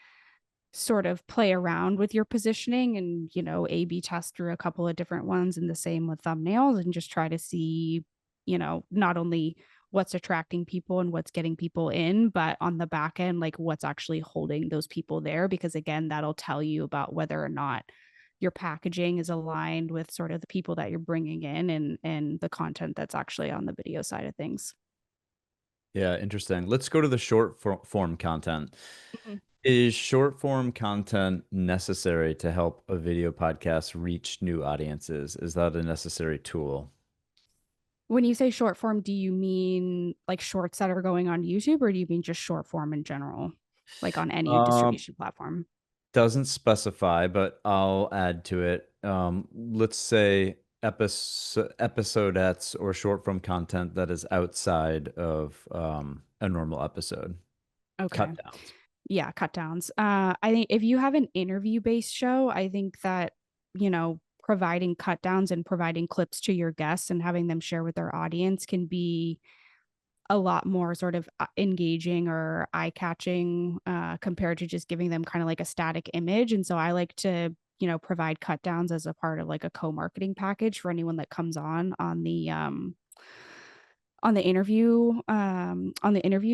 sort of play around with your positioning and, A/B test through a couple of different ones, and the same with thumbnails, and just try to see, not only what's attracting people and what's getting people in, but on the back end, like what's actually holding those people there. Because again, that'll tell you about whether or not your packaging is aligned with sort of the people that you're bringing in and the content that's actually on the video side of things. Yeah, interesting. Let's go to the form content. Mhm. Is short form content necessary to help a video podcast reach new audiences? Is that a necessary tool? When you say short form, do you mean like shorts that are going on YouTube, or do you mean just short form in general, like on any Um, distribution platform? doesn't specify, but I'll add to it. Let's say episodettes or short form content that is outside of a normal episode. Okay. Cut downs. Yeah, cut downs. I think if you have an interview based show, I think that, providing cut downs and providing clips to your guests and having them share with their audience can be a lot more sort of engaging or eye catching compared to just giving them kind of like a static image. And so I like to, provide cut downs as a part of like a co-marketing package for anyone that comes on the interview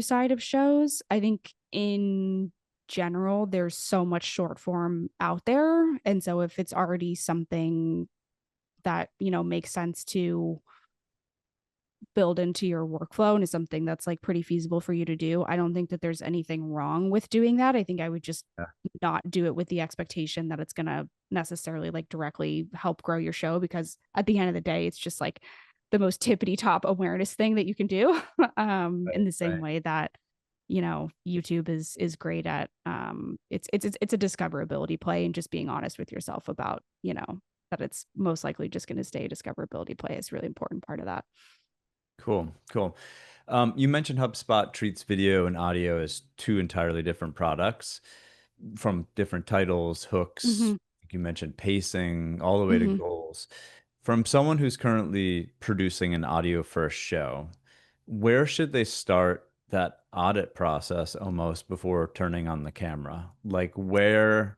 side of shows. I think in general there's so much short form out there, and so if it's already something that makes sense to build into your workflow and is something that's like pretty feasible for you to do, I don't think that there's anything wrong with doing that. I think I would just Yeah. not do it with the expectation that it's going to necessarily like directly help grow your show, because at the end of the day it's just like the most tippity top awareness thing that you can do. In Right, the same right. way that YouTube is great at it's a discoverability play, and just being honest with yourself about that it's most likely just going to stay a discoverability play is a really important part of that. Cool, cool. You mentioned HubSpot treats video and audio as two entirely different products. from different titles, hooks, Hmm. you mentioned pacing, all the way to Hmm. goals. From someone who's currently producing an audio first show, where should they start that audit process almost before turning on the camera? Like where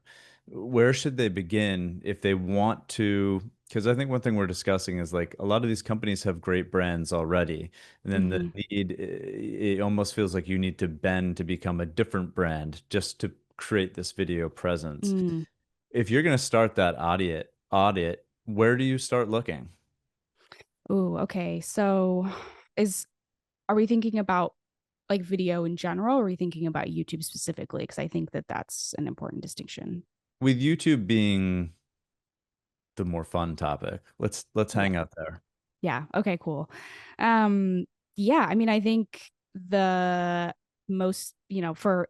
should they begin if they want to? Because I think one thing we're discussing is like a lot of these companies have great brands already, and then the Hmm. need, it almost feels like you need to bend to become a different brand just to create this video presence. Mm. If you're going to start that audit, where do you start looking? Ooh, okay. So is are we thinking about like video in general, or are we thinking about YouTube specifically? Because I think that that's an important distinction. With YouTube being the more fun topic, let's Yeah. hang out there. Yeah. Okay, cool. Um, yeah, I mean, I think the most, for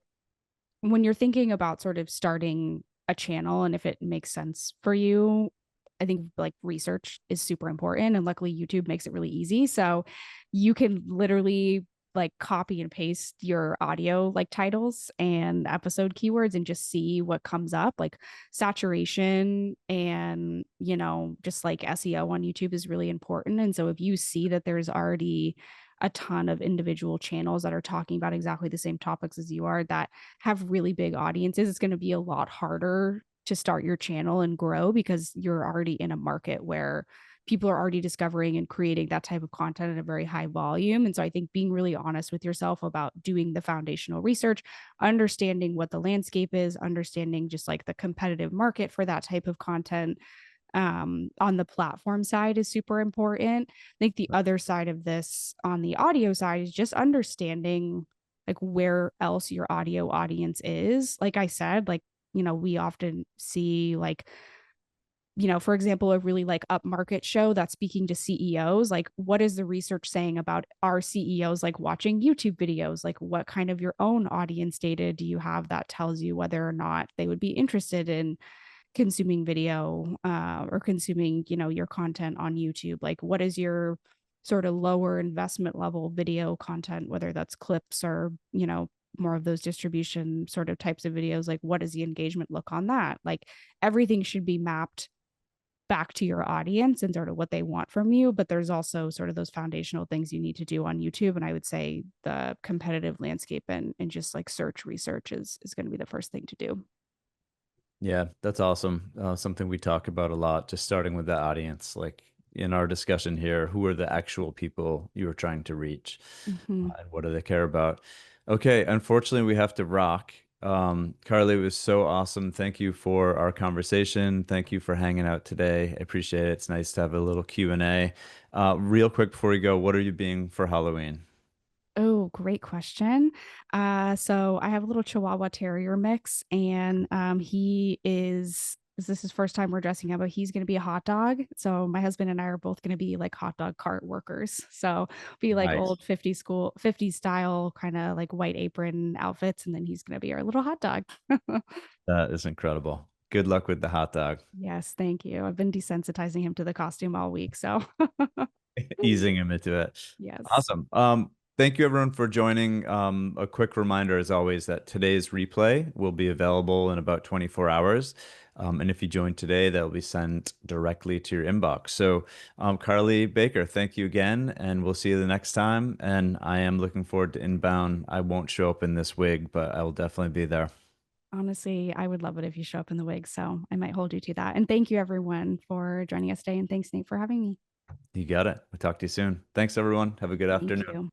when you're thinking about sort of starting a channel and if it makes sense for you, I think like research is super important. And luckily, YouTube makes it really easy. So you can literally like copy and paste your audio like titles and episode keywords and just see what comes up. Like saturation and, just like SEO on YouTube is really important. And so if you see that there's already a ton of individual channels that are talking about exactly the same topics as you are that have really big audiences, it's going to be a lot harder to start your channel and grow because you're already in a market where people are already discovering and creating that type of content at a very high volume. And so I think being really honest with yourself about doing the foundational research, understanding what the landscape is, understanding just like the competitive market for that type of content on the platform side is super important. I think the other side of this on the audio side is just understanding like where else your audio audience is. Like I said, like, we often see like, for example, a really like upmarket show that's speaking to CEOs. Like, what is the research saying about our CEOs like watching YouTube videos? Like, what kind of your own audience data do you have that tells you whether or not they would be interested in consuming video or consuming your content on YouTube? Like what is your sort of lower investment level video content, whether that's clips or more of those distribution sort of types of videos? Like what does the engagement look on that? Like everything should be mapped back to your audience and sort of what they want from you, but there's also sort of those foundational things you need to do on YouTube. And I would say the competitive landscape and just like search research is going to be the first thing to do. Yeah, that's awesome. Something we talk about a lot, just starting with the audience. Like in our discussion here, who are the actual people you are trying to reach, Mm-hmm. and what do they care about? Okay, unfortunately, we have to rock. Carly, it was so awesome. Thank you for our conversation. Thank you for hanging out today. I appreciate it. It's nice to have a little Q&A. Real quick before we go, what are you being for Halloween? Oh, great question. So I have a little Chihuahua Terrier mix, and he is. This is his first time we're dressing up, but he's going to be a hot dog. So my husband and I are both going to be like hot dog cart workers. So be like Nice. old 50s style, kind of like white apron outfits, and then he's going to be our little hot dog. That is incredible. Good luck with the hot dog. Yes, thank you. I've been desensitizing him to the costume all week, so Easing him into it. yes. Awesome. Thank you everyone for joining. A quick reminder, as always, that today's replay will be available in about 24 hours. And if you join today, that will be sent directly to your inbox. So, Carly Baker, thank you again, and we'll see you the next time. And I am looking forward to Inbound. I won't show up in this wig, but I will definitely be there. Honestly, I would love it if you show up in the wig, so I might hold you to that. And thank you everyone for joining us today, and thanks Nate for having me. You got it. We'll talk to you soon. Thanks, everyone. Have a good Thank afternoon. you.